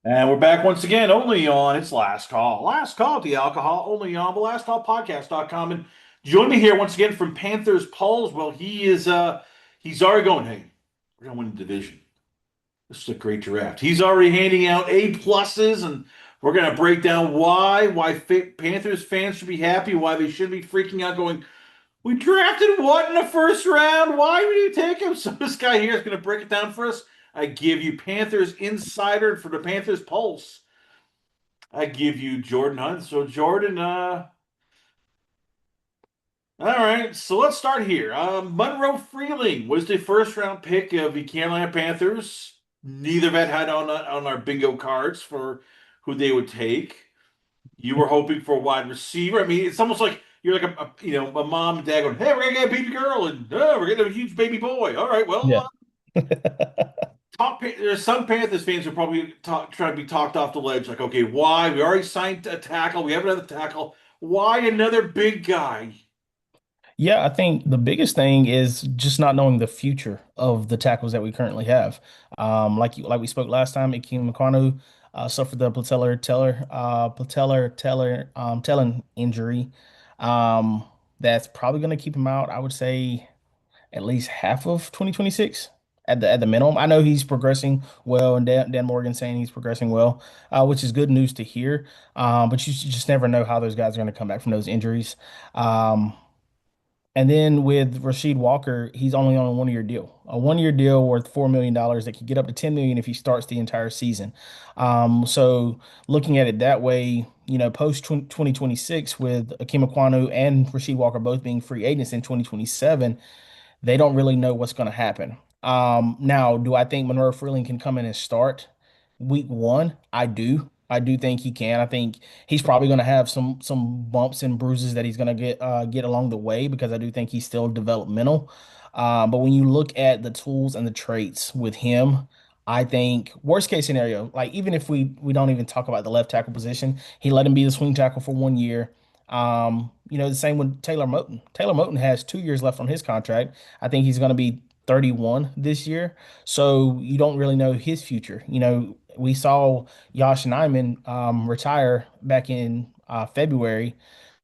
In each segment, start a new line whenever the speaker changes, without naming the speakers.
And we're back once again, only on It's Last Call. Last Call at the Alcohol, only on the Last Call Podcast.com. And join me here once again from Panthers Pulze. Well, he's already going, hey, we're gonna win the division. This is a great draft. He's already handing out A pluses, and we're gonna break down why Panthers fans should be happy, why they should be freaking out, going, we drafted what in the first round? Why would you take him? So this guy here is going to break it down for us. I give you Panthers Insider for the Panthers Pulse. I give you Jordan Hunt. So Jordan, all right. So let's start here. Monroe Freeling was the first round pick of the Carolina Panthers. Neither of us had on our bingo cards for who they would take. You were hoping for a wide receiver. I mean, it's almost like you're like a mom and dad going, "Hey, we're gonna get a baby girl, and we're getting a huge baby boy." All right, well,
Yeah.
there's some Panthers fans who probably try to be talked off the ledge. Like, okay, why? We already signed a tackle. We have another tackle. Why another big guy?
Yeah, I think the biggest thing is just not knowing the future of the tackles that we currently have. Like we spoke last time, Ikem Ekwonu suffered the patellar injury. Um, that's probably going to keep him out. I would say at least half of 2026 at the minimum. I know he's progressing well, and Dan Morgan saying he's progressing well, which is good news to hear. But you just never know how those guys are going to come back from those injuries. Um, And then with Rasheed Walker, he's only on a 1 year deal, a 1 year deal worth $4 million that could get up to 10 million if he starts the entire season. So looking at it that way, post 2026 with Akeem Ekwonu and Rasheed Walker both being free agents in 2027, they don't really know what's going to happen. Now, do I think Monroe Freeling can come in and start week one? I do. I do think he can. I think he's probably going to have some bumps and bruises that he's going to get along the way because I do think he's still developmental. But when you look at the tools and the traits with him, I think worst case scenario, like even if we don't even talk about the left tackle position, he let him be the swing tackle for 1 year. The same with Taylor Moton. Taylor Moton has 2 years left on his contract. I think he's going to be 31 this year. So you don't really know his future. We saw Josh Nyman retire back in February.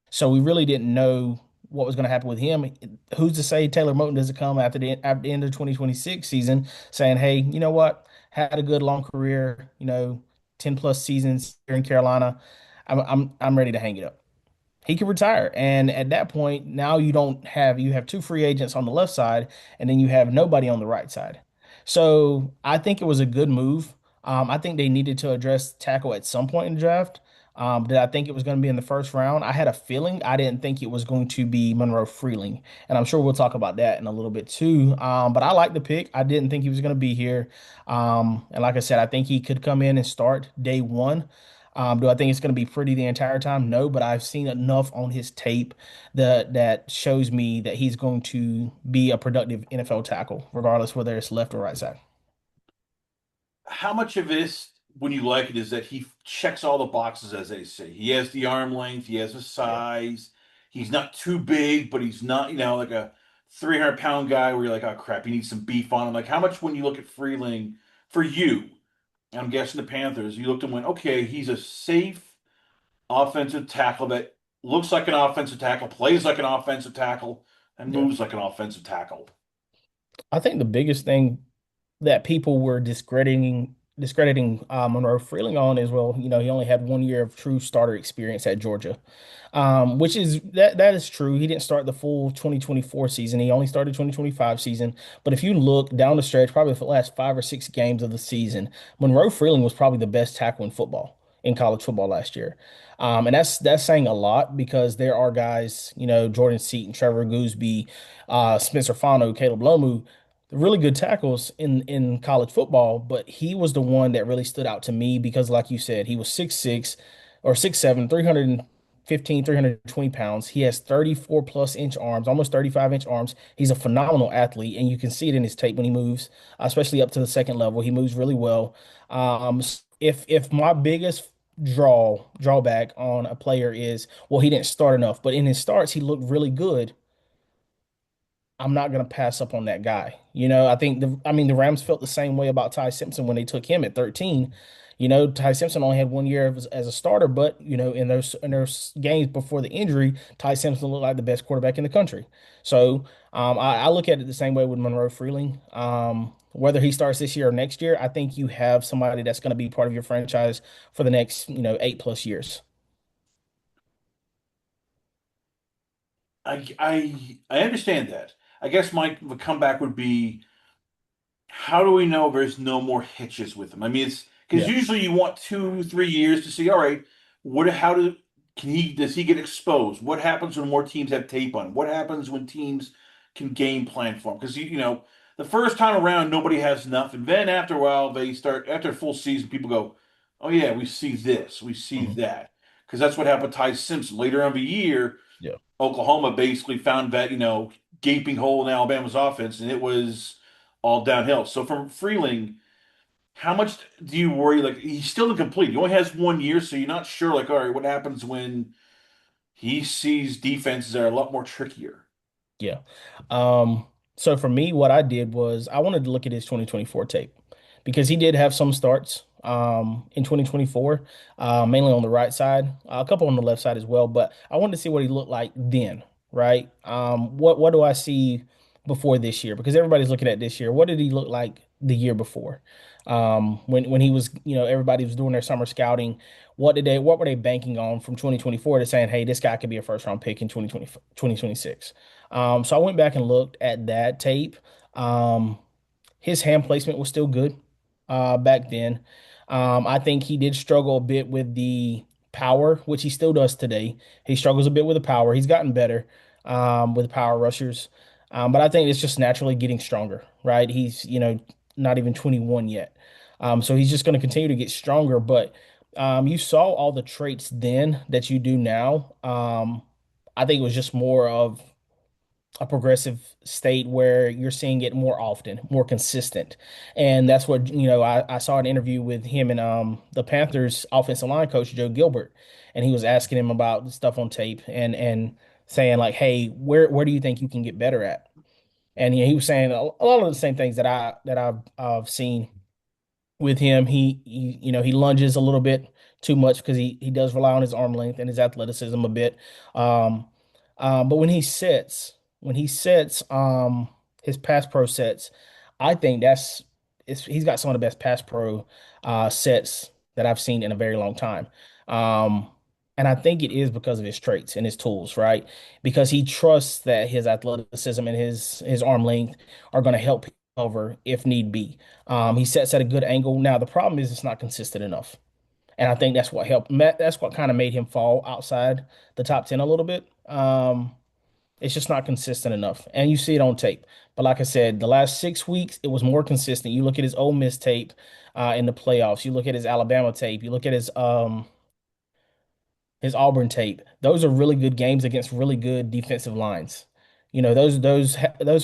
So we really didn't know what was going to happen with him. Who's to say Taylor Moton doesn't come after the end of 2026 season saying, hey, you know what? Had a good long career, 10 plus seasons here in Carolina. I'm ready to hang it up. He could retire. And at that point, now you have two free agents on the left side, and then you have nobody on the right side. So I think it was a good move. I think they needed to address tackle at some point in the draft. Did I think it was going to be in the first round? I had a feeling. I didn't think it was going to be Monroe Freeling. And I'm sure we'll talk about that in a little bit too. But I like the pick. I didn't think he was going to be here. And like I said, I think he could come in and start day one. Do I think it's going to be pretty the entire time? No, but I've seen enough on his tape that shows me that he's going to be a productive NFL tackle, regardless whether it's left or right side.
How much of this, when you like it, is that he checks all the boxes, as they say? He has the arm length, he has the
Yeah.
size. He's not too big, but he's not, like a 300-pound guy where you're like, oh crap, he needs some beef on him. Like, how much when you look at Freeling for you, I'm guessing the Panthers, you looked and went, okay, he's a safe offensive tackle that looks like an offensive tackle, plays like an offensive tackle, and
Yeah.
moves like an offensive tackle.
I think the biggest thing that people were discrediting Monroe Freeling on is, well, he only had 1 year of true starter experience at Georgia, which is that is true. He didn't start the full 2024 season. He only started 2025 season. But if you look down the stretch, probably for the last 5 or 6 games of the season, Monroe Freeling was probably the best tackle in football in college football last year. And that's saying a lot because there are guys, Jordan Seaton, Trevor Gooseby, Spencer Fano, Caleb Lomu, really good tackles in college football, but he was the one that really stood out to me because, like you said, he was 6'6" or 6'7", 315, 320 pounds. He has 34 plus inch arms, almost 35-inch arms. He's a phenomenal athlete, and you can see it in his tape when he moves, especially up to the second level. He moves really well. If my biggest drawback on a player is, well, he didn't start enough, but in his starts, he looked really good. I'm not going to pass up on that guy. I mean, the Rams felt the same way about Ty Simpson when they took him at 13. Ty Simpson only had 1 year as a starter, but in those games before the injury, Ty Simpson looked like the best quarterback in the country. So I look at it the same way with Monroe Freeling. Whether he starts this year or next year, I think you have somebody that's going to be part of your franchise for the next 8+ years.
I understand that. I guess my comeback would be, how do we know there's no more hitches with him? I mean, it's because
Yeah.
usually you want 2, 3 years to see, all right, how do can he does he get exposed? What happens when more teams have tape on him? What happens when teams can game plan for him? Because the first time around nobody has nothing. Then after a while they start after a full season, people go, oh yeah, we see this, we see
Mhm.
that. Because that's what happened to Ty Simpson later on in the year.
Yeah.
Oklahoma basically found that, gaping hole in Alabama's offense, and it was all downhill. So from Freeling, how much do you worry? Like, he's still incomplete. He only has 1 year, so you're not sure, like, all right, what happens when he sees defenses that are a lot more trickier?
Yeah. Um, so for me, what I did was I wanted to look at his 2024 tape because he did have some starts in 2024, mainly on the right side, a couple on the left side as well. But I wanted to see what he looked like then, right? What do I see before this year? Because everybody's looking at this year. What did he look like the year before? When he was, everybody was doing their summer scouting. What were they banking on from 2024 to saying, hey, this guy could be a first round pick in 2026? So I went back and looked at that tape. Um, his hand placement was still good back then. I think he did struggle a bit with the power, which he still does today. He struggles a bit with the power. He's gotten better with power rushers. But I think it's just naturally getting stronger, right? He's, not even 21 yet. So he's just going to continue to get stronger. But you saw all the traits then that you do now. I think it was just more of a progressive state where you're seeing it more often, more consistent. And that's what, I saw an interview with him and the Panthers offensive line coach, Joe Gilbert, and he was asking him about the stuff on tape and saying like, hey, where do you think you can get better at? And he was saying a lot of the same things that I've seen with him. He lunges a little bit too much because he does rely on his arm length and his athleticism a bit. Um, but when he sets his pass pro sets, I think he's got some of the best pass pro sets that I've seen in a very long time. Um, and I think it is because of his traits and his tools, right? Because he trusts that his athleticism and his arm length are going to help him over if need be. He sets at a good angle. Now, the problem is it's not consistent enough. And I think that's what kind of made him fall outside the top 10 a little bit. It's just not consistent enough. And you see it on tape. But like I said, the last 6 weeks, it was more consistent. You look at his Ole Miss tape in the playoffs. You look at his Alabama tape. You look at his Auburn tape. Those are really good games against really good defensive lines. Those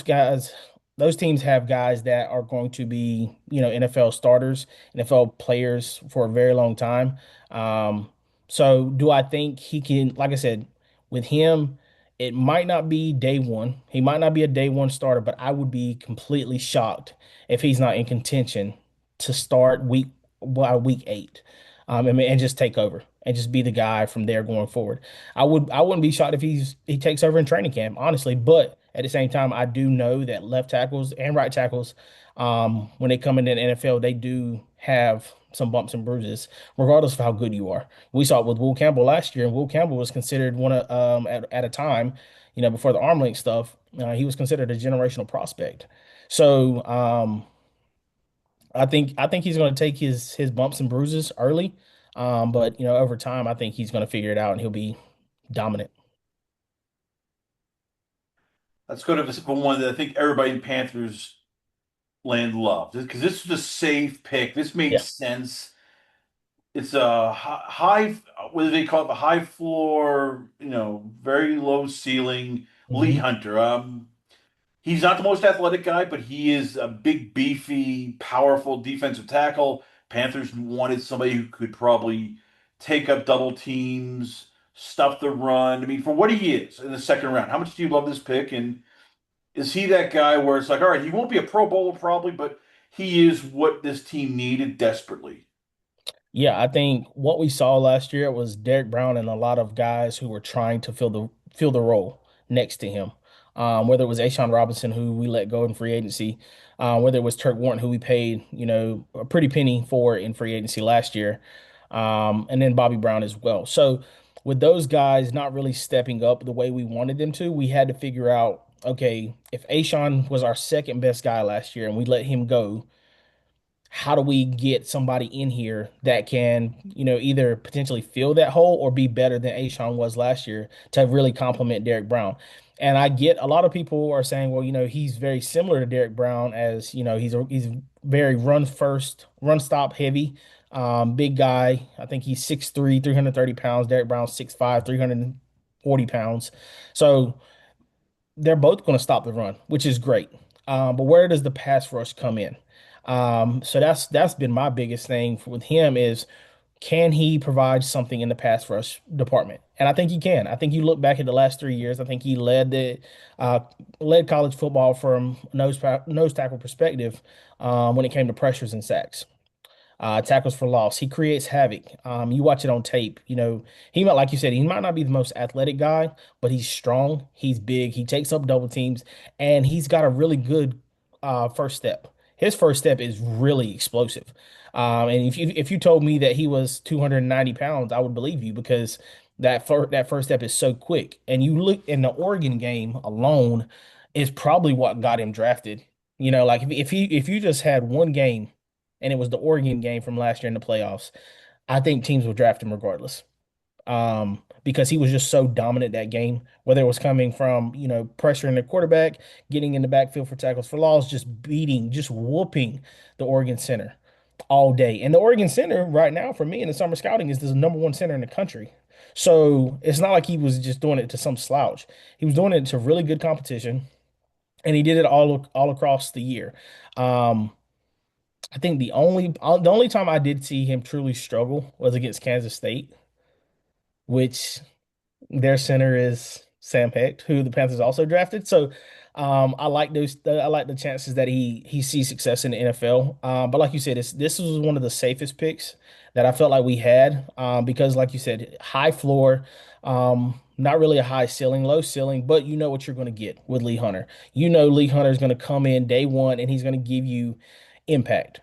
guys, those teams have guys that are going to be, NFL starters, NFL players for a very long time. Um, so do I think he can, like I said, with him, it might not be day one. He might not be a day one starter, but I would be completely shocked if he's not in contention to start week 8, and just take over and just be the guy from there going forward. I wouldn't be shocked if he takes over in training camp, honestly. But at the same time, I do know that left tackles and right tackles, when they come into the NFL, they do have some bumps and bruises, regardless of how good you are. We saw it with Will Campbell last year, and Will Campbell was considered one of at a time, before the arm length stuff, he was considered a generational prospect. So I think he's going to take his bumps and bruises early, but over time, I think he's going to figure it out and he'll be dominant.
Let's go to the one that I think everybody in Panthers land loved, because this was a safe pick. This made
Yeah.
sense. It's a high, what do they call it? The high floor, very low ceiling. Lee
Hmm.
Hunter. He's not the most athletic guy, but he is a big, beefy, powerful defensive tackle. Panthers wanted somebody who could probably take up double teams, stuff the run. I mean, for what he is in the second round, how much do you love this pick? And Is he that guy where it's like, all right, he won't be a Pro Bowler probably, but he is what this team needed desperately.
Yeah, I think what we saw last year was Derek Brown and a lot of guys who were trying to fill the role next to him. Whether it was Ashawn Robinson, who we let go in free agency, whether it was Turk Warren, who we paid, a pretty penny for in free agency last year, and then Bobby Brown as well. So with those guys not really stepping up the way we wanted them to, we had to figure out, okay, if Ashawn was our second best guy last year and we let him go, how do we get somebody in here that can, either potentially fill that hole or be better than Ashawn was last year to really complement Derek Brown? And I get a lot of people are saying, well, he's very similar to Derek Brown as, he's very run first, run stop heavy, big guy. I think he's 6'3", 330 pounds. Derek Brown's 6'5", 340 pounds. So they're both going to stop the run, which is great. But where does the pass rush come in? So that's been my biggest thing with him is, can he provide something in the pass rush department? And I think he can. I think you look back at the last 3 years. I think he uh, led college football from nose tackle perspective when it came to pressures and sacks, tackles for loss. He creates havoc. You watch it on tape. He might, like you said, he might not be the most athletic guy, but he's strong. He's big. He takes up double teams, and he's got a really good first step. His first step is really explosive. And if you told me that he was 290 pounds, I would believe you because that first step is so quick. And you look in the Oregon game alone is probably what got him drafted. Like if you just had one game and it was the Oregon game from last year in the playoffs, I think teams would draft him regardless. Because he was just so dominant that game, whether it was coming from, pressuring the quarterback, getting in the backfield for tackles for loss, just whooping the Oregon center all day. And the Oregon center right now, for me in the summer scouting, is the number one center in the country. So it's not like he was just doing it to some slouch. He was doing it to really good competition, and he did it all across the year. Um, I think the only time I did see him truly struggle was against Kansas State, which their center is Sam Hecht, who the Panthers also drafted. So I like I like the chances that he sees success in the NFL. But like you said, this was one of the safest picks that I felt like we had because, like you said, high floor, not really a high ceiling, low ceiling, but you know what you're going to get with Lee Hunter. Lee Hunter is going to come in day one and he's going to give you impact.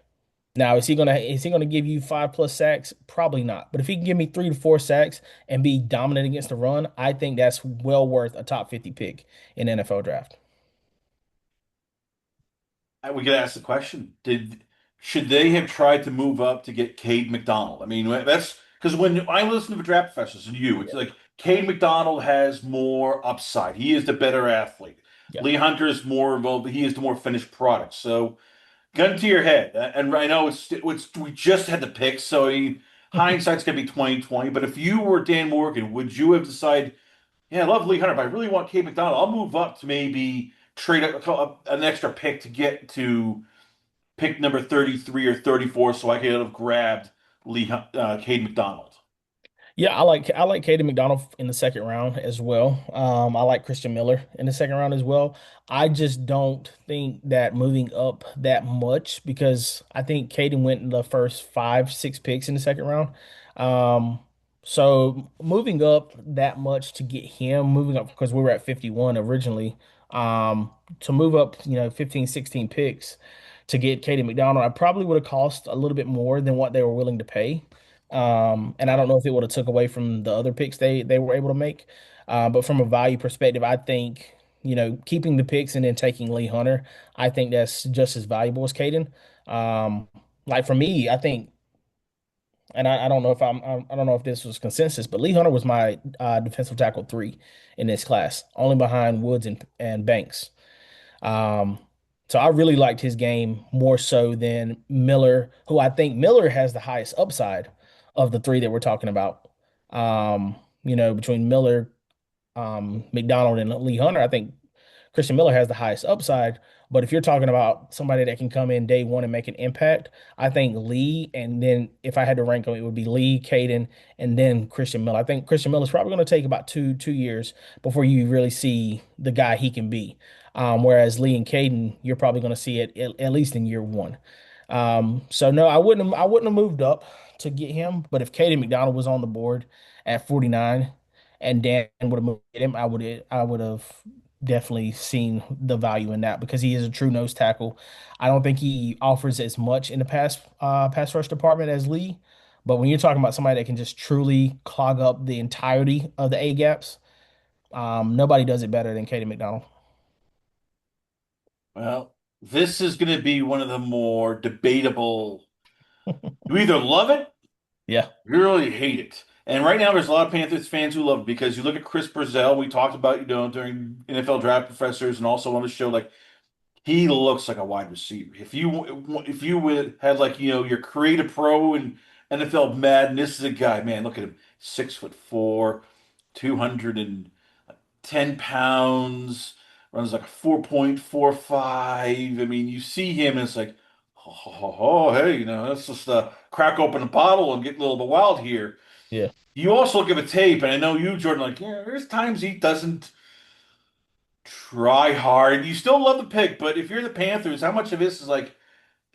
Now, is he gonna give you 5+ sacks? Probably not. But if he can give me 3 to 4 sacks and be dominant against the run, I think that's well worth a top 50 pick in NFL draft.
We could ask the question: Did should they have tried to move up to get Cade McDonald? I mean, that's because when I listen to the draft professors and you, it's
Yeah.
like Cade McDonald has more upside. He is the better athlete.
Yeah.
Lee Hunter is more involved. He is the more finished product. So, gun to your head, and I know it's we just had the pick, so I mean, hindsight's gonna be 2020. But if you were Dan Morgan, would you have decided? Yeah, I love Lee Hunter, but I really want Kate McDonald. I'll move up to maybe trade an extra pick to get to pick number 33 or 34 so I could have grabbed Cade McDonald.
Yeah, I like Katie McDonald in the second round as well. I like Christian Miller in the second round as well. I just don't think that moving up that much because I think Katie went in the first 5, 6 picks in the second round. Um, so moving up that much to get him, moving up because we were at 51 originally, to move up, 15, 16 picks to get Katie McDonald, I probably would have cost a little bit more than what they were willing to pay. And I don't know if it would have took away from the other picks they were able to make. But from a value perspective, I think, keeping the picks and then taking Lee Hunter, I think that's just as valuable as Caden. Um, like for me, I think, and I don't know if I don't know if this was consensus, but Lee Hunter was my defensive tackle 3 in this class, only behind Woods and Banks. Um, so I really liked his game more so than Miller, who I think Miller has the highest upside of the 3 that we're talking about. Between Miller, McDonald, and Lee Hunter, I think Christian Miller has the highest upside. But if you're talking about somebody that can come in day one and make an impact, I think Lee, and then if I had to rank them, it would be Lee, Caden, and then Christian Miller. I think Christian Miller is probably going to take about two years before you really see the guy he can be. Whereas Lee and Caden, you're probably going to see it at least in year one. So no, I wouldn't have moved up to get him. But if Caden McDonald was on the board at 49 and Dan would have moved him, I would have definitely seen the value in that because he is a true nose tackle. I don't think he offers as much in the pass rush department as Lee. But when you're talking about somebody that can just truly clog up the entirety of the A gaps, nobody does it better than Katie McDonald.
Well, this is going to be one of the more debatable. You either love it,
Yeah,
or you really hate it. And right now, there's a lot of Panthers fans who love it because you look at Chris Brazzell. We talked about, during NFL draft professors and also on the show, like he looks like a wide receiver. If you would had like your creative pro and NFL Madden, this is a guy. Man, look at him, 6'4", 210 pounds, runs like a 4.45. I mean, you see him and it's like, oh, hey, let's just crack open a bottle and get a little bit wild here.
yeah.
You also look at the tape, and I know you, Jordan, like, yeah, there's times he doesn't try hard. You still love the pick, but if you're the Panthers, how much of this is like,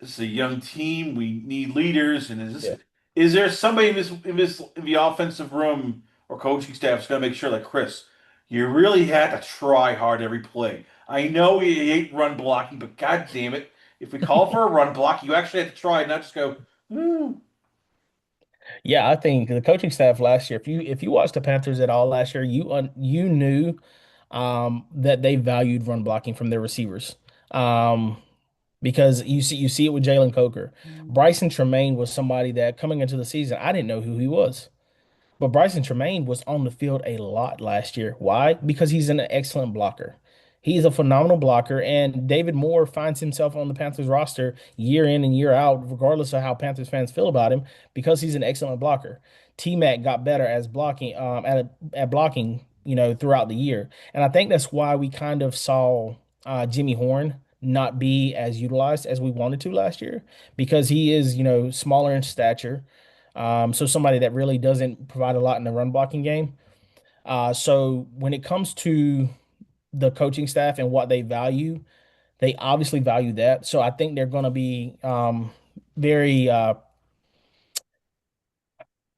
this is a young team, we need leaders, and
Yeah.
is there somebody in the offensive room or coaching staff is going to make sure, like Chris, you really had to try hard every play. I know you hate run blocking, but god damn it, if we call for a run block, you actually have to try, not just go, "Hmm."
Yeah, I think the coaching staff last year, if you watched the Panthers at all last year, you knew that they valued run blocking from their receivers. Um, because you see it with Jalen Coker. Bryson Tremaine was somebody that coming into the season, I didn't know who he was. But Bryson Tremaine was on the field a lot last year. Why? Because he's an excellent blocker. He's a phenomenal blocker, and David Moore finds himself on the Panthers roster year in and year out, regardless of how Panthers fans feel about him, because he's an excellent blocker. T-Mac got better as blocking at blocking, throughout the year, and I think that's why we kind of saw Jimmy Horn not be as utilized as we wanted to last year, because he is, smaller in stature, so somebody that really doesn't provide a lot in the run blocking game. So when it comes to the coaching staff and what they value, they obviously value that. So I think they're going to be very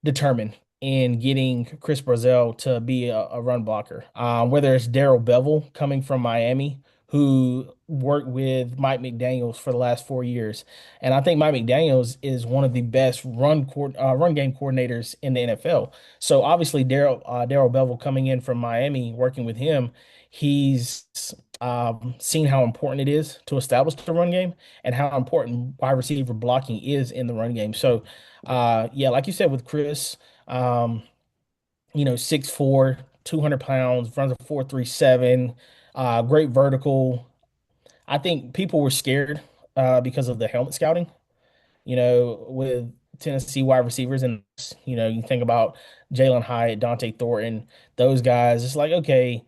determined in getting Chris Brazzell to be a run blocker. Whether it's Darrell Bevel coming from Miami, who worked with Mike McDaniels for the last 4 years, and I think Mike McDaniels is one of the best run game coordinators in the NFL. So obviously Darrell Bevel coming in from Miami, working with him, he's seen how important it is to establish the run game and how important wide receiver blocking is in the run game. So yeah, like you said with Chris, 6'4", 200 pounds, runs a 4.37, great vertical. I think people were scared because of the helmet scouting, with Tennessee wide receivers. And, you think about Jalen Hyatt, Dante Thornton, those guys. It's like, okay,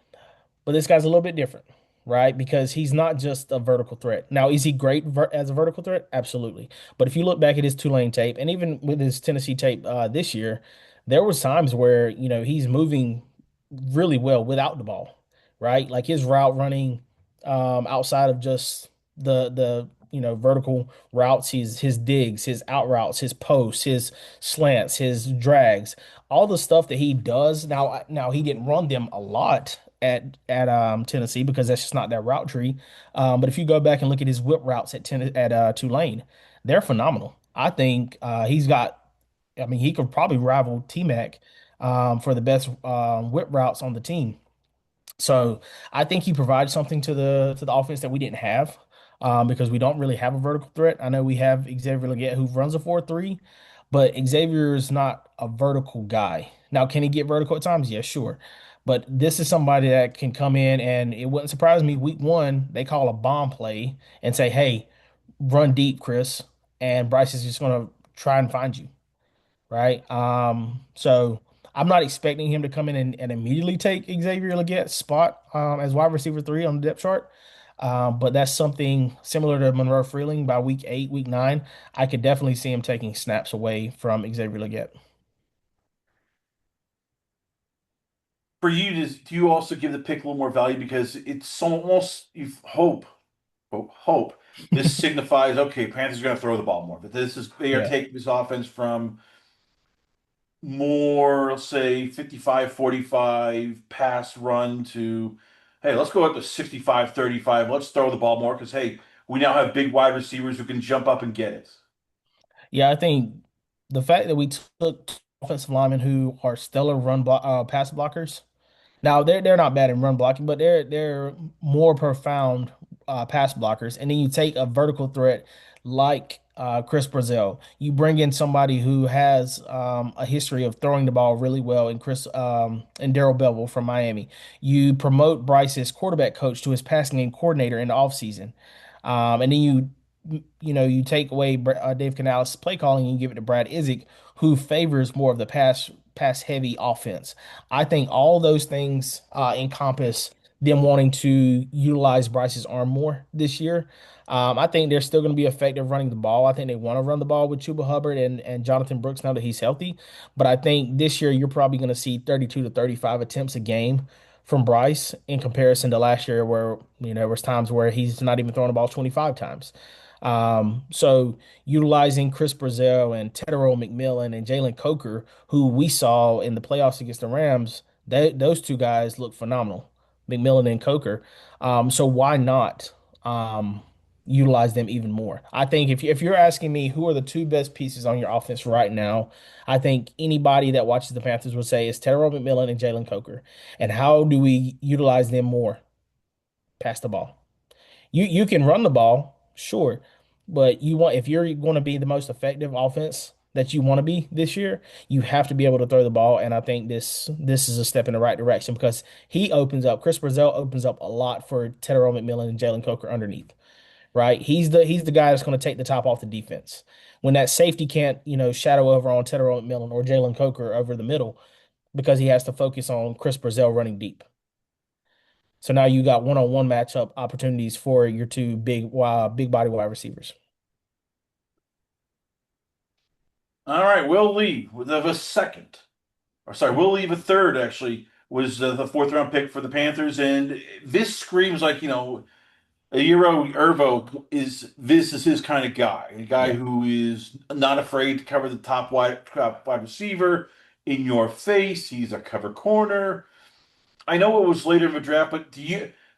but this guy's a little bit different, right? Because he's not just a vertical threat. Now, is he great as a vertical threat? Absolutely. But if you look back at his Tulane tape, and even with his Tennessee tape this year, there was times where he's moving really well without the ball, right? Like his route running, outside of just the vertical routes, his digs, his out routes, his posts, his slants, his drags, all the stuff that he does. Now he didn't run them a lot at Tennessee because that's just not their route tree. But if you go back and look at his whip routes at Tulane, they're phenomenal. I think he's got. I mean, he could probably rival T-Mac for the best whip routes on the team. So I think he provides something to the offense that we didn't have, because we don't really have a vertical threat. I know we have Xavier Legette who runs a 4.3, but Xavier is not a vertical guy. Now, can he get vertical at times? Yeah, sure. But this is somebody that can come in, and it wouldn't surprise me week one, they call a bomb play and say, hey, run deep, Chris. And Bryce is just going to try and find you, right? So I'm not expecting him to come in and immediately take Xavier Legette's spot as wide receiver 3 on the depth chart. But that's something similar to Monroe Freeling by week 8, week 9. I could definitely see him taking snaps away from Xavier Legette.
For you, do you also give the pick a little more value because it's so almost you hope this signifies okay, Panthers are going to throw the ball more, but this is they are
Yeah.
taking this offense from more, let's say 55-45 pass run to hey, let's go up to 65-35. Let's throw the ball more because hey, we now have big wide receivers who can jump up and get it.
Yeah, I think the fact that we took offensive linemen who are stellar pass blockers. Now they're not bad in run blocking, but they're more profound pass blockers. And then you take a vertical threat like Chris Brazzell. You bring in somebody who has a history of throwing the ball really well in Chris and Darrell Bevel from Miami. You promote Bryce's quarterback coach to his passing game coordinator in the offseason. And then you take away Dave Canales' play calling and you give it to Brad Izzik, who favors more of the pass heavy offense. I think all those things encompass them wanting to utilize Bryce's arm more this year. I think they're still going to be effective running the ball. I think they want to run the ball with Chuba Hubbard and Jonathan Brooks now that he's healthy. But I think this year you're probably going to see 32 to 35 attempts a game from Bryce in comparison to last year, where there was times where he's not even throwing the ball 25 times. So utilizing Chris Brazzell and Tedero McMillan and Jalen Coker, who we saw in the playoffs against the Rams, those two guys look phenomenal, McMillan and Coker. So why not utilize them even more? I think if you're asking me who are the two best pieces on your offense right now, I think anybody that watches the Panthers would say is Tedero McMillan and Jalen Coker. And how do we utilize them more? Pass the ball. You can run the ball, sure, but you want if you're going to be the most effective offense that you want to be this year, you have to be able to throw the ball. And I think this is a step in the right direction because Chris Brazzell opens up a lot for Tedero McMillan and Jalen Coker underneath, right? He's the guy that's going to take the top off the defense. When that safety can't, shadow over on Tedero McMillan or Jalen Coker over the middle because he has to focus on Chris Brazzell running deep. So now you got one-on-one matchup opportunities for your two big body wide receivers.
All right, Will Lee with a second, or sorry, Will Lee the third actually was the fourth round pick for the Panthers, and this screams like Euro Irvo is this is his kind of guy, a guy
Yeah.
who is not afraid to cover the top wide receiver in your face. He's a cover corner. I know it was later in the draft, but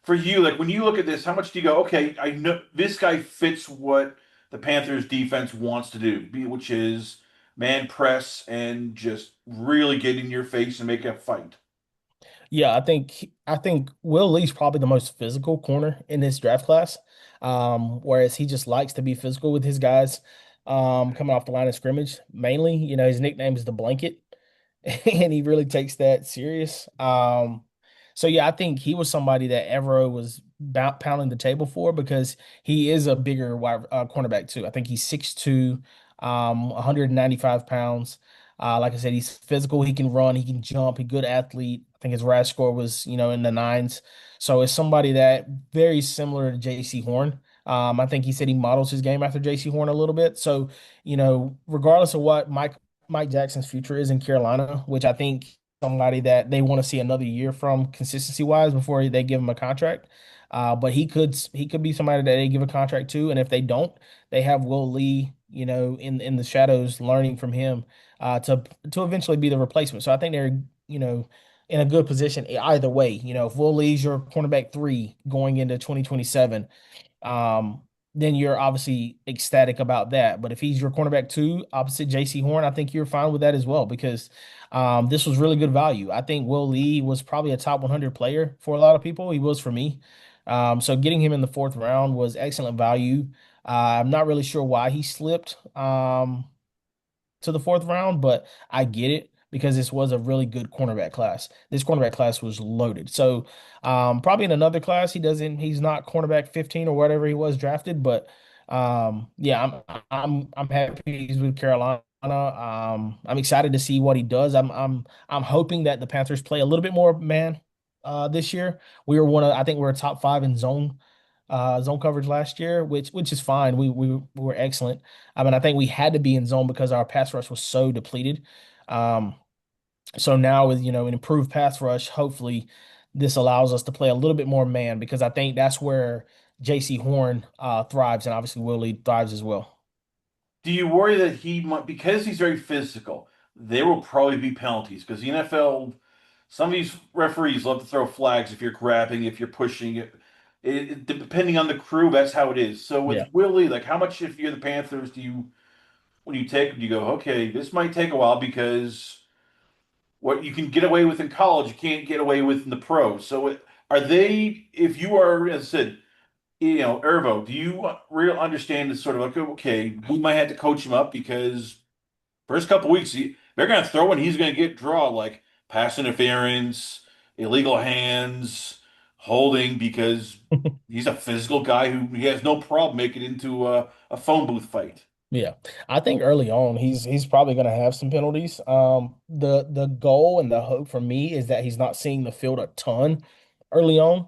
for you, like when you look at this, how much do you go, okay, I know this guy fits what the Panthers defense wants to do, which is man press and just really get in your face and make a fight.
Yeah, I think Will Lee's probably the most physical corner in this draft class. Whereas he just likes to be physical with his guys coming off the line of scrimmage. Mainly, his nickname is the blanket, and he really takes that serious. So yeah, I think he was somebody that Evero was pounding the table for because he is a bigger cornerback too. I think he's 6'2", 195 pounds. Like I said, he's physical. He can run. He can jump. He's a good athlete. I think his RAS score was, in the nines. So it's somebody that very similar to J.C. Horn. I think he said he models his game after J.C. Horn a little bit. So, regardless of what Mike Jackson's future is in Carolina, which I think somebody that they want to see another year from consistency wise before they give him a contract. But he could be somebody that they give a contract to, and if they don't, they have Will Lee, in the shadows learning from him to eventually be the replacement. So I think they're, in a good position either way. If Will Lee's your cornerback three going into 2027, then you're obviously ecstatic about that. But if he's your cornerback two, opposite J.C. Horn, I think you're fine with that as well because this was really good value. I think Will Lee was probably a top 100 player for a lot of people. He was for me. So getting him in the fourth round was excellent value. I'm not really sure why he slipped to the fourth round, but I get it because this was a really good cornerback class. This cornerback class was loaded. So probably in another class, he's not cornerback 15 or whatever he was drafted, but yeah, I'm happy he's with Carolina. I'm excited to see what he does. I'm hoping that the Panthers play a little bit more man this year. I think we were top five in zone coverage last year, which is fine. We were excellent. I mean, I think we had to be in zone because our pass rush was so depleted. Um, So now with, an improved pass rush, hopefully this allows us to play a little bit more man because I think that's where JC Horn thrives, and obviously Willie thrives as well.
Do you worry that he might, because he's very physical, there will probably be penalties because the NFL, some of these referees love to throw flags if you're grabbing, if you're pushing it. Depending on the crew, that's how it is. So with
Yeah.
Willie, like how much, if you're the Panthers, when you take him, you go, okay, this might take a while because what you can get away with in college, you can't get away with in the pros. So are they, if you are, as I said, Ervo, do you real understand this sort of like, okay, we might have to coach him up because first couple weeks they're going to throw and he's going to get draw like pass interference, illegal hands, holding because he's a physical guy who he has no problem making into a phone booth fight.
Yeah, I think early on he's probably going to have some penalties. The goal and the hope for me is that he's not seeing the field a ton early on,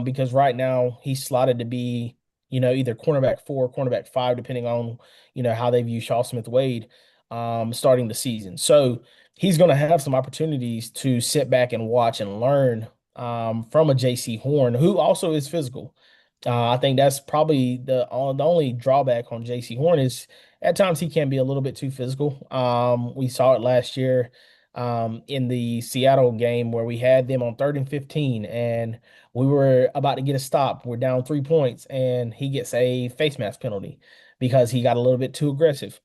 because right now he's slotted to be, either cornerback four, cornerback five, depending on how they view Shaw Smith Wade, starting the season. So he's going to have some opportunities to sit back and watch and learn from a JC Horn, who also is physical. I think that's probably the only drawback on JC Horn is at times he can be a little bit too physical. We saw it last year in the Seattle game where we had them on 3rd and 15, and we were about to get a stop. We're down 3 points, and he gets a face mask penalty because he got a little bit too aggressive.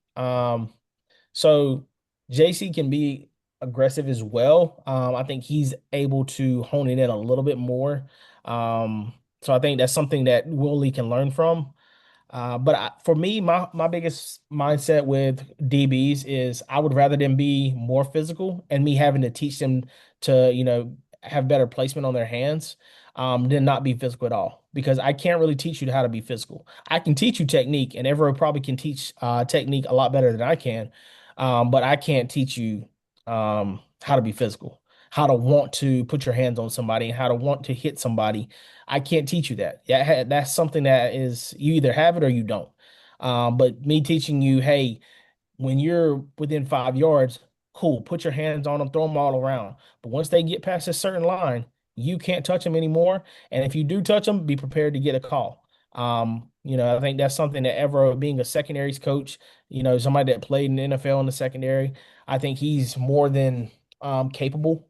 So JC can be aggressive as well. I think he's able to hone it in a little bit more. So I think that's something that Willie can learn from. For me, my biggest mindset with DBs is I would rather them be more physical and me having to teach them to, have better placement on their hands, than not be physical at all. Because I can't really teach you how to be physical. I can teach you technique, and Evero probably can teach technique a lot better than I can. But I can't teach you how to be physical, how to want to put your hands on somebody, and how to want to hit somebody. I can't teach you that. Yeah, that's something that is you either have it or you don't. But me teaching you, hey, when you're within 5 yards, cool, put your hands on them, throw them all around. But once they get past a certain line, you can't touch them anymore. And if you do touch them, be prepared to get a call. I think that's something that ever being a secondaries coach, somebody that played in the NFL in the secondary, I think he's more than capable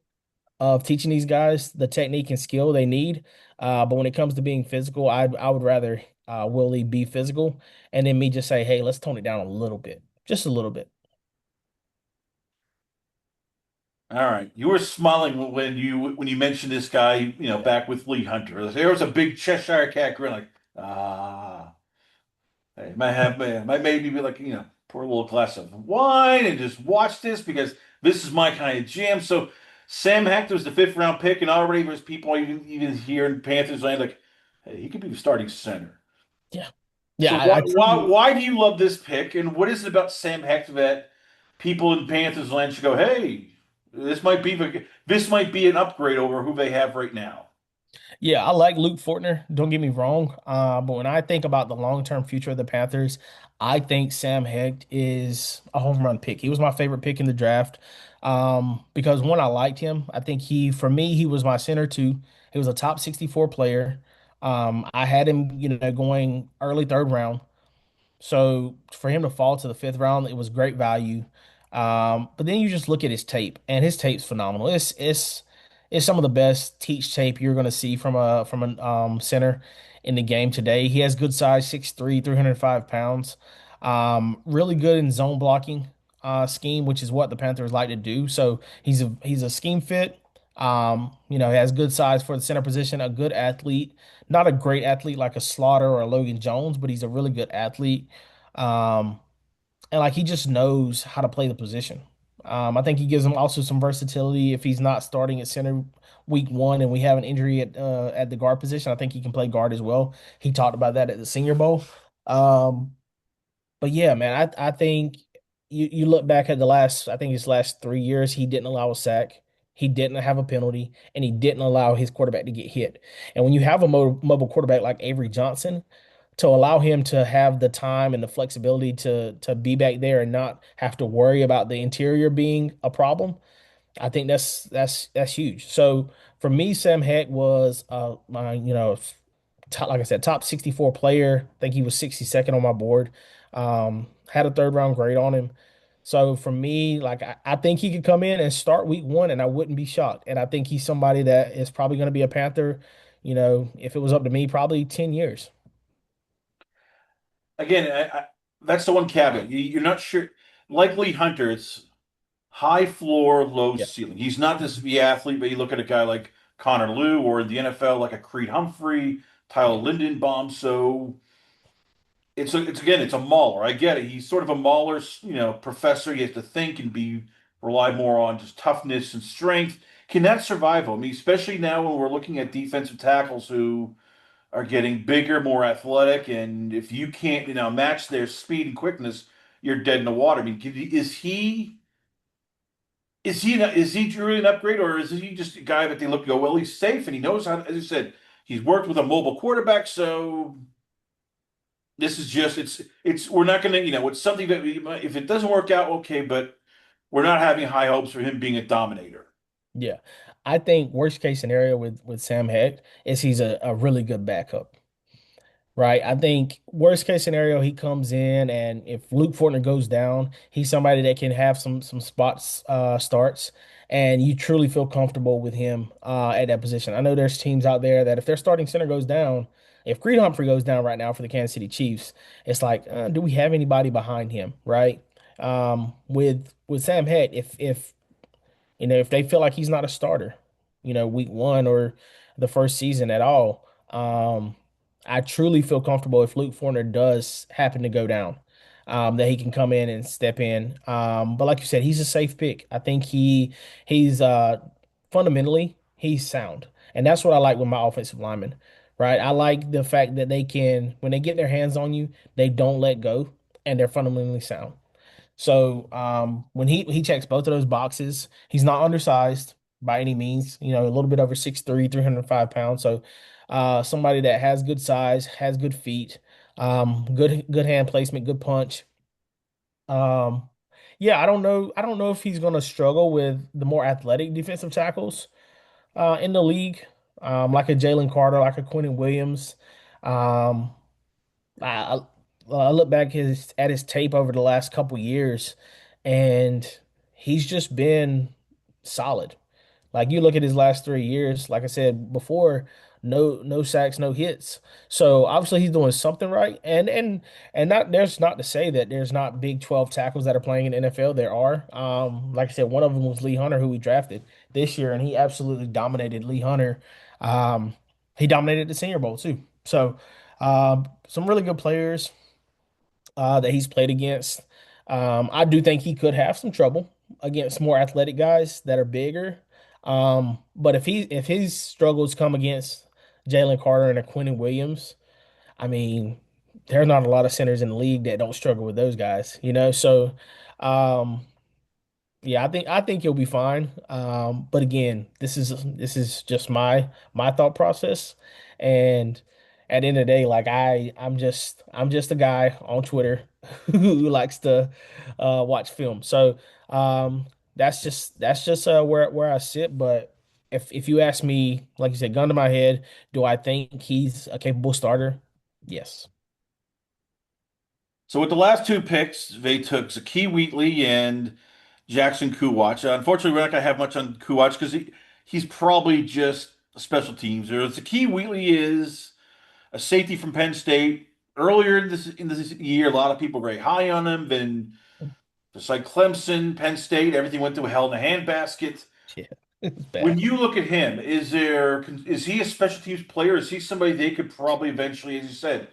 of teaching these guys the technique and skill they need. But when it comes to being physical, I would rather Willie be physical and then me just say, hey, let's tone it down a little bit, just a little bit.
All right, you were smiling when you mentioned this guy,
Yeah.
back with Lee Hunter. There was a big Cheshire cat grin, like ah. Hey, might maybe be like, pour a little glass of wine and just watch this because this is my kind of jam. So Sam Hector's the fifth round pick, and already there's people even here in Panthers land like, hey, he could be the starting center.
Yeah. Yeah,
So
I truly,
why do you love this pick, and what is it about Sam Hector that people in Panthers land should go, hey, this might be an upgrade over who they have right now?
yeah, I like Luke Fortner. Don't get me wrong. But when I think about the long-term future of the Panthers, I think Sam Hecht is a home run pick. He was my favorite pick in the draft. Because one, I liked him. I think for me, he was my center too. He was a top 64 player. I had him, going early third round. So for him to fall to the fifth round, it was great value. But then you just look at his tape, and his tape's phenomenal. It's some of the best teach tape you're going to see from a center in the game today. He has good size, 6'3", 305 pounds. Really good in zone blocking scheme, which is what the Panthers like to do. So he's a scheme fit. He has good size for the center position, a good athlete, not a great athlete like a Slaughter or a Logan Jones, but he's a really good athlete. Um, and like he just knows how to play the position. I think he gives him also some versatility if he's not starting at center week one and we have an injury at the guard position. I think he can play guard as well. He talked about that at the Senior Bowl. Um, but yeah, man, I think you look back at I think his last 3 years, he didn't allow a sack, he didn't have a penalty, and he didn't allow his quarterback to get hit. And when you have a mobile quarterback like Avery Johnson, to allow him to have the time and the flexibility to be back there and not have to worry about the interior being a problem, I think that's huge. So for me, Sam Heck was my top, like I said, top 64 player. I think he was 62nd on my board. Had a third round grade on him. So for me, like I think he could come in and start week one, and I wouldn't be shocked. And I think he's somebody that is probably going to be a Panther. If it was up to me, probably 10 years.
Again, that's the one caveat. You're not sure. Like Lee Hunter, it's high floor, low
Yeah.
ceiling. He's not this V athlete, but you look at a guy like Connor Liu or in the NFL like a Creed Humphrey, Tyler
Yeah.
Lindenbaum. So it's a mauler. I get it. He's sort of a mauler, professor. He has to think and be rely more on just toughness and strength. Can that survive him? I mean, especially now when we're looking at defensive tackles who are getting bigger, more athletic, and if you can't, match their speed and quickness, you're dead in the water. I mean, is he really an upgrade, or is he just a guy that they look to go, well, he's safe and he knows how? As you said, he's worked with a mobile quarterback, so this is just it's we're not going to it's something that if it doesn't work out, okay, but we're not having high hopes for him being a dominator.
Yeah. I think worst case scenario with Sam Heck is he's a really good backup. Right. I think worst case scenario, he comes in, and if Luke Fortner goes down, he's somebody that can have some spots starts, and you truly feel comfortable with him at that position. I know there's teams out there that if their starting center goes down, if Creed Humphrey goes down right now for the Kansas City Chiefs, it's like, do we have anybody behind him? Right. With Sam Head, if they feel like he's not a starter, week one or the first season at all, I truly feel comfortable if Luke Fortner does happen to go down, that he can come in and step in. But like you said, he's a safe pick. I think he's fundamentally he's sound, and that's what I like with my offensive linemen. Right, I like the fact that they can, when they get their hands on you, they don't let go, and they're fundamentally sound. So when he checks both of those boxes, he's not undersized by any means. A little bit over 6'3", 305 pounds. So somebody that has good size, has good feet, good hand placement, good punch. Um, yeah, I don't know if he's gonna struggle with the more athletic defensive tackles in the league, like a Jalen Carter, like a Quentin Williams. Um, I, I look back at his tape over the last couple years, and he's just been solid. Like you look at his last 3 years, like I said before, no sacks, no hits. So obviously he's doing something right. And not there's not to say that there's not Big 12 tackles that are playing in the NFL. There are. Like I said, one of them was Lee Hunter, who we drafted this year, and he absolutely dominated Lee Hunter. Um, he dominated the Senior Bowl too. So some really good players that he's played against. I do think he could have some trouble against more athletic guys that are bigger. But if his struggles come against Jalen Carter and a Quentin Williams, I mean, there's not a lot of centers in the league that don't struggle with those guys. So um, yeah, I think you'll be fine. But again, this is just my thought process. And at the end of the day, like I'm just a guy on Twitter who likes to watch film. So that's just where I sit. But if you ask me, like you said, gun to my head, do I think he's a capable starter? Yes.
So with the last two picks, they took Zaki Wheatley and Jackson Kuwatch. Unfortunately, we're not going to have much on Kuwatch because he's probably just special teams. Or Zaki Wheatley is a safety from Penn State. Earlier in this year, a lot of people were very high on him. Then just like Clemson, Penn State, everything went to hell in a handbasket.
Yeah, it's
When
bad.
you look at him, is he a special teams player? Is he somebody they could probably eventually, as you said,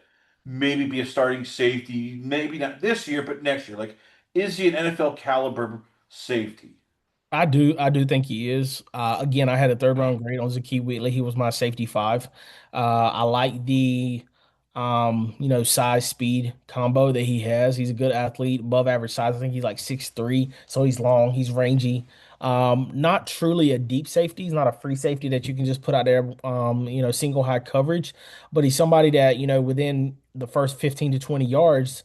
maybe be a starting safety? Maybe not this year, but next year. Like, is he an NFL caliber safety?
I do think he is. Again, I had a third round grade on Zaki Wheatley. He was my safety five. I like the size speed combo that he has. He's a good athlete, above average size. I think he's like 6'3", so he's long, he's rangy. Not truly a deep safety. He's not a free safety that you can just put out there, single high coverage, but he's somebody that, within the first 15 to 20 yards,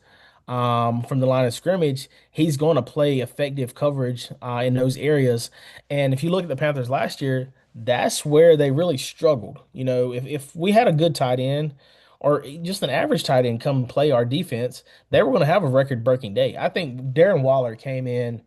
from the line of scrimmage, he's going to play effective coverage in those areas. And if you look at the Panthers last year, that's where they really struggled. You know, if we had a good tight end or just an average tight end come play our defense, they were going to have a record-breaking day. I think Darren Waller came in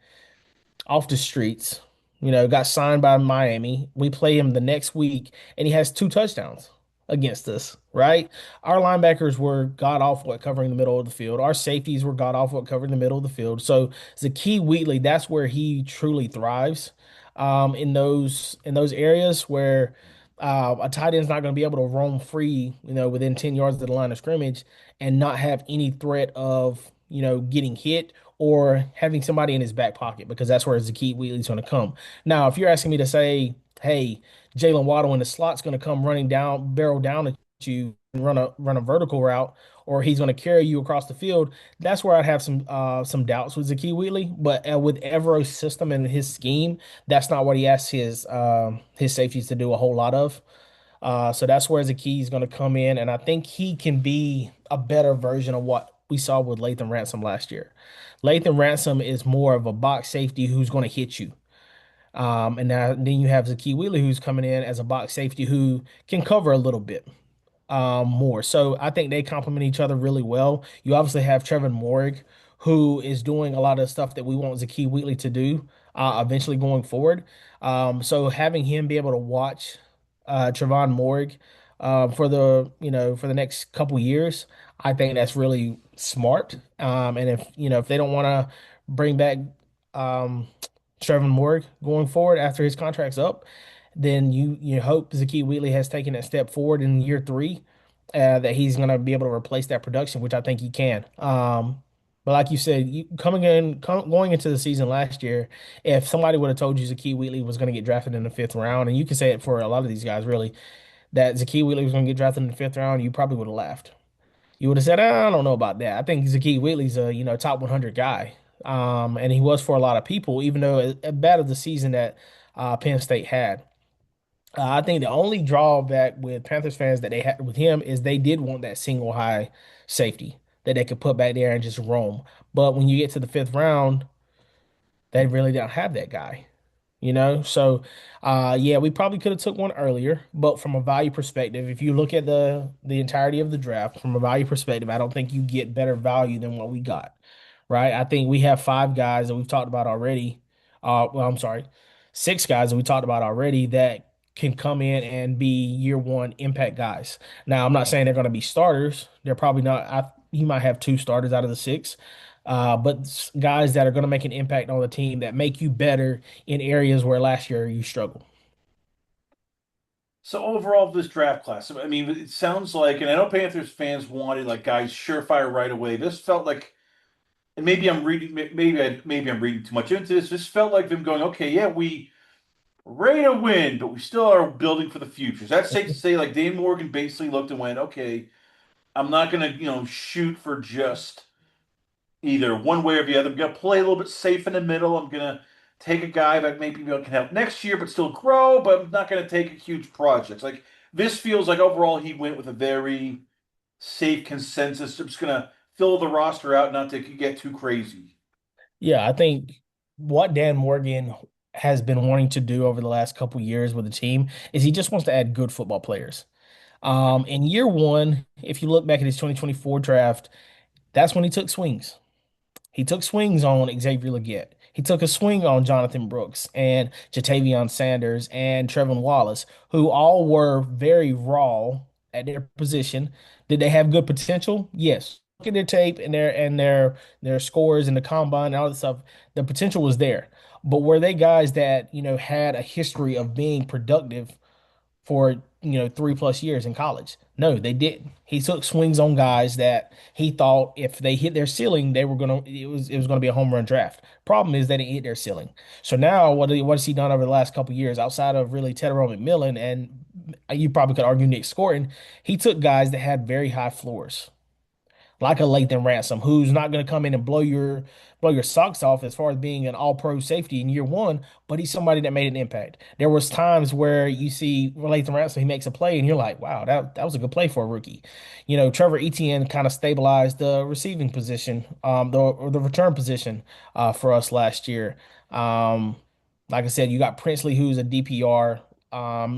off the streets, got signed by Miami. We play him the next week, and he has two touchdowns against us, right? Our linebackers were god awful at covering the middle of the field. Our safeties were god awful at covering the middle of the field. So Zakee Wheatley, that's where he truly thrives, in those areas where a tight end's not going to be able to roam free, within 10 yards of the line of scrimmage and not have any threat of, getting hit or having somebody in his back pocket because that's where Zakee Wheatley's going to come. Now, if you're asking me to say, hey, Jalen Waddle in the slot's going to come running down, barrel down at you and run a vertical route, or he's going to carry you across the field, that's where I'd have some doubts with Zakee Wheatley. But with Evero's system and his scheme, that's not what he asks his safeties to do a whole lot of. So that's where Zakee is going to come in, and I think he can be a better version of what we saw with Lathan Ransom last year. Lathan Ransom is more of a box safety who's going to hit you. And now then you have Zakee Wheeler who's coming in as a box safety who can cover a little bit more. So I think they complement each other really well. You obviously have Trevor Morrig, who is doing a lot of stuff that we want Zakee Wheatley to do eventually going forward. So having him be able to watch Trevon Morrig for the next couple years, I think that's really smart. And if they don't want to bring back um, Trevor Morrig going forward after his contract's up, then you hope Zakee Wheatley has taken that step forward in year three, that he's going to be able to replace that production, which I think he can. But like you said, going into the season last year, if somebody would have told you Zakee Wheatley was going to get drafted in the fifth round, and you can say it for a lot of these guys, really, that Zakee Wheatley was going to get drafted in the fifth round, you probably would have laughed. You would have said, I don't know about that. I think Zakee Wheatley's a top 100 guy, and he was for a lot of people, even though as bad of the season that Penn State had. I think the only drawback with Panthers fans that they had with him is they did want that single high safety that they could put back there and just roam. But when you get to the fifth round, they really don't have that guy. So yeah, we probably could have took one earlier, but from a value perspective, if you look at the entirety of the draft from a value perspective, I don't think you get better value than what we got, right? I think we have five guys that we've talked about already. Well, I'm sorry, six guys that we talked about already that can come in and be year one impact guys. Now, I'm not saying they're going to be starters. They're probably not. You might have two starters out of the six, but guys that are going to make an impact on the team that make you better in areas where last year you struggled.
So overall, this draft class, I mean, it sounds like, and I know Panthers fans wanted like guys surefire right away. This felt like, and maybe I'm reading, maybe I'm reading too much into this. This felt like them going, okay, yeah, we ready to win, but we still are building for the future. Is that safe to say? Like Dan Morgan basically looked and went, okay, I'm not gonna, shoot for just either one way or the other. I'm gonna play a little bit safe in the middle. I'm gonna take a guy that maybe can help next year, but still grow. But I'm not gonna take a huge project. Like this feels like overall he went with a very safe consensus. I'm just gonna fill the roster out, not to get too crazy.
Yeah, I think what Dan Morgan has been wanting to do over the last couple years with the team is he just wants to add good football players. In year one, if you look back at his 2024 draft, that's when he took swings. He took swings on Xavier Legette. He took a swing on Jonathan Brooks and Jatavion Sanders and Trevin Wallace, who all were very raw at their position. Did they have good potential? Yes. Look at their tape and their scores and the combine and all that stuff. The potential was there. But were they guys that, had a history of being productive for 3+ years in college? No, they didn't. He took swings on guys that he thought if they hit their ceiling, they were gonna it was gonna be a home run draft. Problem is they didn't hit their ceiling. So now what has he done over the last couple of years outside of really Tedero McMillan and you probably could argue Nick Scourton? He took guys that had very high floors like a Lathan Ransom, who's not going to come in and blow your socks off as far as being an all-pro safety in year one, but he's somebody that made an impact. There was times where you see Lathan Ransom, he makes a play, and you're like, wow, that was a good play for a rookie. Trevor Etienne kind of stabilized the receiving position, or the return position for us last year. Um, like I said, you got Princely, who's a DPR.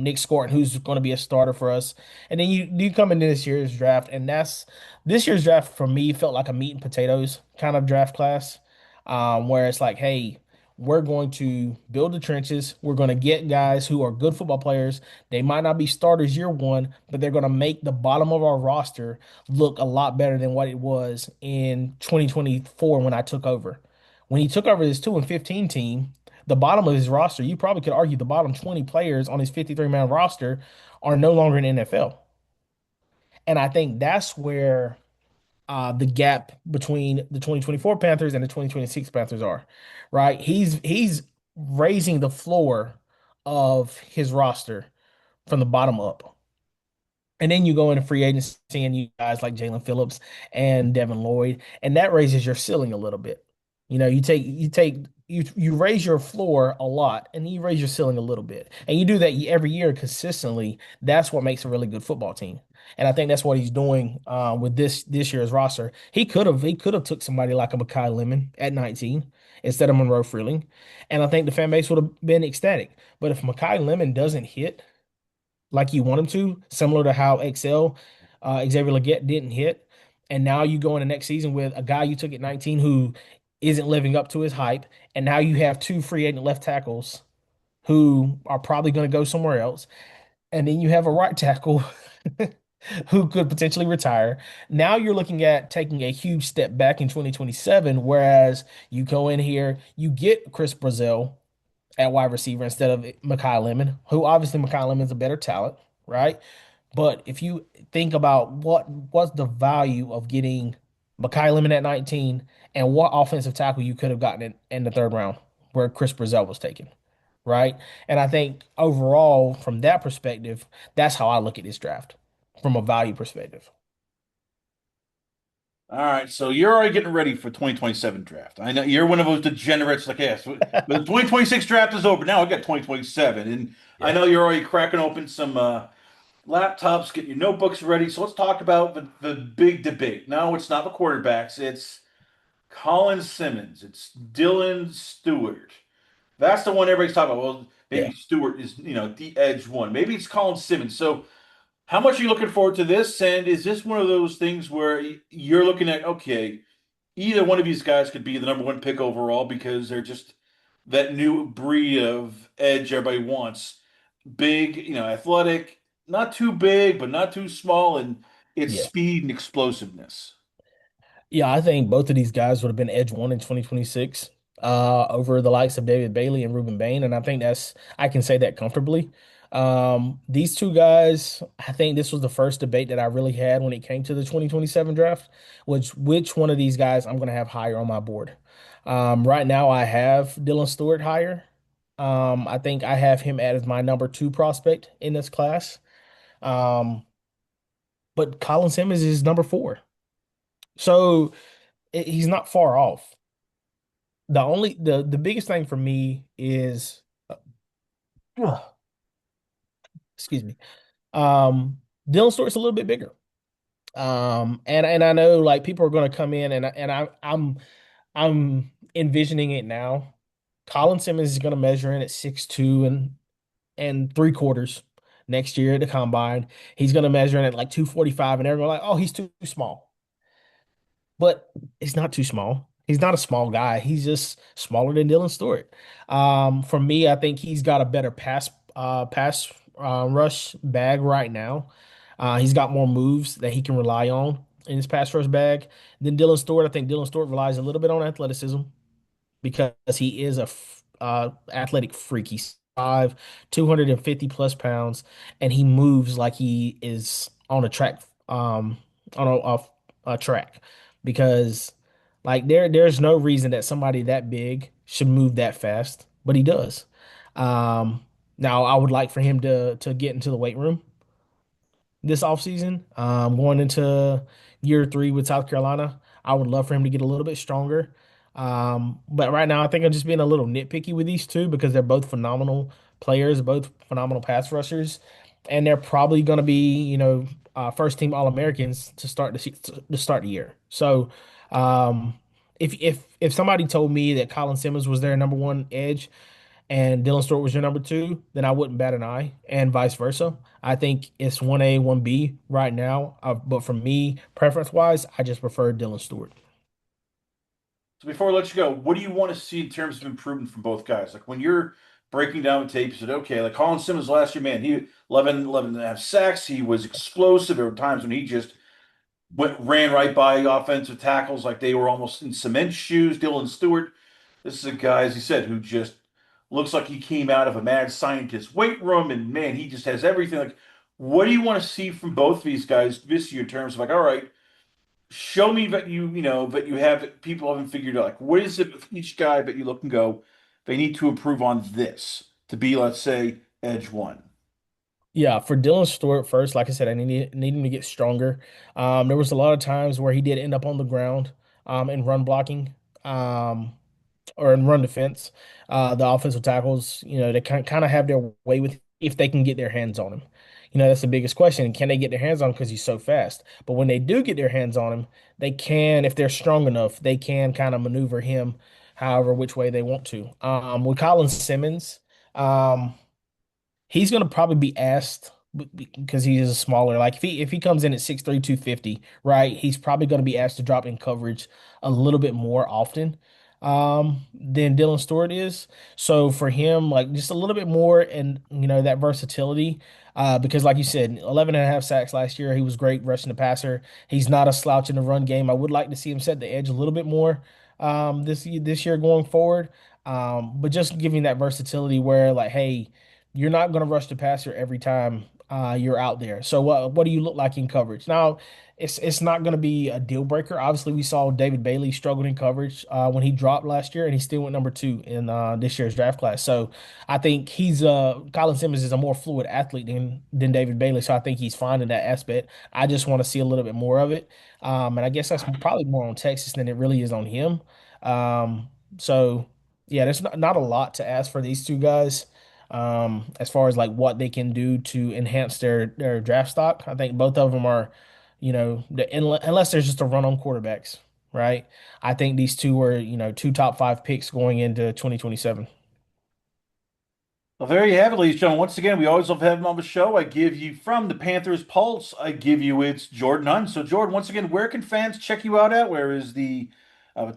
Nick Scorton, who's going to be a starter for us, and then you come into this year's draft, and this year's draft for me felt like a meat and potatoes kind of draft class, where it's like, hey, we're going to build the trenches. We're going to get guys who are good football players. They might not be starters year one, but they're going to make the bottom of our roster look a lot better than what it was in 2024 when I took over. When he took over this 2-15 team, the bottom of his roster, you probably could argue the bottom 20 players on his 53-man roster are no longer in the NFL. And I think that's where the gap between the 2024 Panthers and the 2026 Panthers are, right? He's raising the floor of his roster from the bottom up. And then you go into free agency and you guys like Jalen Phillips and Devin Lloyd, and that raises your ceiling a little bit. You raise your floor a lot, and then you raise your ceiling a little bit, and you do that every year consistently. That's what makes a really good football team, and I think that's what he's doing with this year's roster. He could have took somebody like a Mekhi Lemon at 19 instead of Monroe Freeling, and I think the fan base would have been ecstatic. But if Mekhi Lemon doesn't hit like you want him to, similar to how Xavier Legette didn't hit. And now you go into next season with a guy you took at 19 who isn't living up to his hype. And now you have two free agent left tackles who are probably going to go somewhere else. And then you have a right tackle who could potentially retire. Now you're looking at taking a huge step back in 2027, whereas you go in here, you get Chris Brazzell at wide receiver instead of Mekhi Lemon, who obviously Mekhi Lemon's a better talent, right? But if you think about what's the value of getting Mekhi Lemon at 19 and what offensive tackle you could have gotten in the third round where Chris Brazzell was taken, right? And I think overall, from that perspective, that's how I look at this draft from a value perspective.
All right, so you're already getting ready for 2027 draft. I know you're one of those degenerates like, yes, but the 2026 draft is over. Now I got 2027, and I
Yeah.
know you're already cracking open some laptops, getting your notebooks ready. So let's talk about the big debate. No, it's not the quarterbacks. It's Colin Simmons. It's Dylan Stewart. That's the one everybody's talking about. Well, maybe
Yeah.
Stewart is, the edge one. Maybe it's Colin Simmons. So how much are you looking forward to this? And is this one of those things where you're looking at, okay, either one of these guys could be the number one pick overall because they're just that new breed of edge everybody wants. Big, athletic, not too big, but not too small, and it's
Yeah.
speed and explosiveness.
Yeah, I think both of these guys would have been edge one in 2026 over the likes of David Bailey and Ruben Bain. And I think I can say that comfortably. These two guys, I think this was the first debate that I really had when it came to the 2027 draft, which one of these guys I'm going to have higher on my board. Right now, I have Dylan Stewart higher. I think I have him as my number two prospect in this class. Um, but Colin Simmons is number four. So he's not far off. The biggest thing for me is uh, excuse me. Dylan Stewart's a little bit bigger. And I know like people are going to come in and I'm envisioning it now. Colin Simmons is going to measure in at 6'2" and 3/4 next year at the combine. He's going to measure in at like 245, and everyone like, oh, he's too small. But he's not too small. He's not a small guy. He's just smaller than Dylan Stewart. For me, I think he's got a better pass rush bag right now. He's got more moves that he can rely on in his pass rush bag than Dylan Stewart. I think Dylan Stewart relies a little bit on athleticism because he is a athletic freak. He's 250 plus pounds, and he moves like he is on a track, on a track, because like there's no reason that somebody that big should move that fast, but he does. Um, Now I would like for him to get into the weight room this offseason. Going into year three with South Carolina, I would love for him to get a little bit stronger. But right now, I think I'm just being a little nitpicky with these two because they're both phenomenal players, both phenomenal pass rushers, and they're probably going to be, first team All-Americans to start to start the year. So, um, if somebody told me that Colin Simmons was their number one edge and Dylan Stewart was your number two, then I wouldn't bat an eye, and vice versa. I think it's 1A, 1B right now. But for me, preference wise, I just prefer Dylan Stewart.
So before I let you go, what do you want to see in terms of improvement from both guys? Like when you're breaking down the tape, you said, okay, like Colin Simmons last year, man, he 11 and a half sacks. He was explosive. There were times when he just ran right by offensive tackles like they were almost in cement shoes. Dylan Stewart, this is a guy, as he said, who just looks like he came out of a mad scientist weight room, and man, he just has everything. Like, what do you want to see from both these guys this year in terms of like, all right, show me that that you have people haven't figured out. Like, what is it with each guy that you look and go, they need to improve on this to be, let's say, edge one.
Yeah, for Dylan Stewart first, like I said, I need him to get stronger. There was a lot of times where he did end up on the ground in run blocking um, or in run defense. The offensive tackles, they kind of have their way with if they can get their hands on him. That's the biggest question. Can they get their hands on him because he's so fast? But when they do get their hands on him, they can, if they're strong enough, they can kind of maneuver him however which way they want to. With Colin Simmons, um, he's going to probably be asked because he is smaller. Like if he comes in at 6'3", 250, right? He's probably going to be asked to drop in coverage a little bit more often than Dylan Stewart is. So for him, like just a little bit more and that versatility. Because like you said, 11 and a half sacks last year. He was great rushing the passer. He's not a slouch in the run game. I would like to see him set the edge a little bit more this year going forward. But just giving that versatility where like, hey, you're not going to rush the passer every time you're out there. So what do you look like in coverage? Now, it's not going to be a deal breaker. Obviously, we saw David Bailey struggled in coverage when he dropped last year, and he still went number two in this year's draft class. So I think he's Colin Simmons is a more fluid athlete than David Bailey. So I think he's fine in that aspect. I just want to see a little bit more of it. And I guess that's probably more on Texas than it really is on him. So yeah, there's not a lot to ask for these two guys as far as like what they can do to enhance their draft stock. I think both of them are, unless there's just a run on quarterbacks, right? I think these two are, two top five picks going into 2027.
Well, there you have it, ladies and gentlemen. Once again, we always love having him on the show. I give you from the Panthers Pulse, I give you it's Jordan Hunt. So, Jordan, once again, where can fans check you out at? Where is the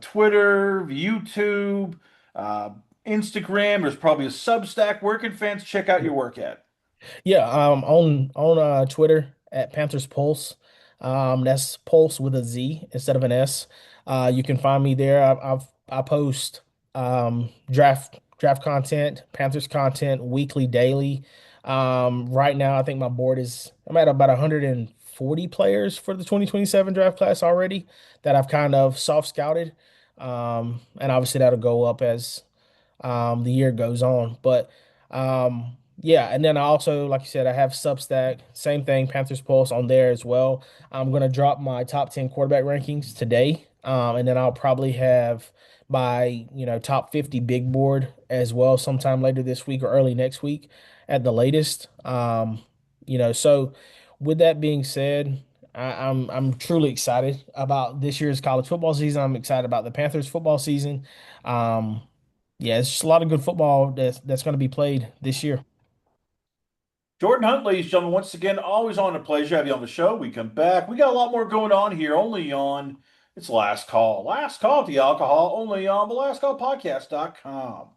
Twitter, YouTube, uh, Instagram? There's probably a Substack. Where can fans check out your work at?
Yeah, on Twitter at Panthers Pulse. That's Pulse with a Z instead of an S. You can find me there. I post draft content, Panthers content weekly, daily. Right now, I think my board is I'm at about 140 players for the 2027 draft class already that I've kind of soft scouted. And obviously that'll go up as the year goes on. But yeah, and then I also, like you said, I have Substack, same thing, Panthers Pulse on there as well. I'm gonna drop my top 10 quarterback rankings today, and then I'll probably have my top 50 big board as well sometime later this week or early next week at the latest. So with that being said. I'm truly excited about this year's college football season. I'm excited about the Panthers football season. Um, yeah, it's just a lot of good football that's going to be played this year.
Jordan Hunt, ladies and gentlemen, once again, always on a pleasure to have you on the show. We come back. We got a lot more going on here, only on it's Last Call. Last Call at the Alcohol, only on the lastcallpodcast.com.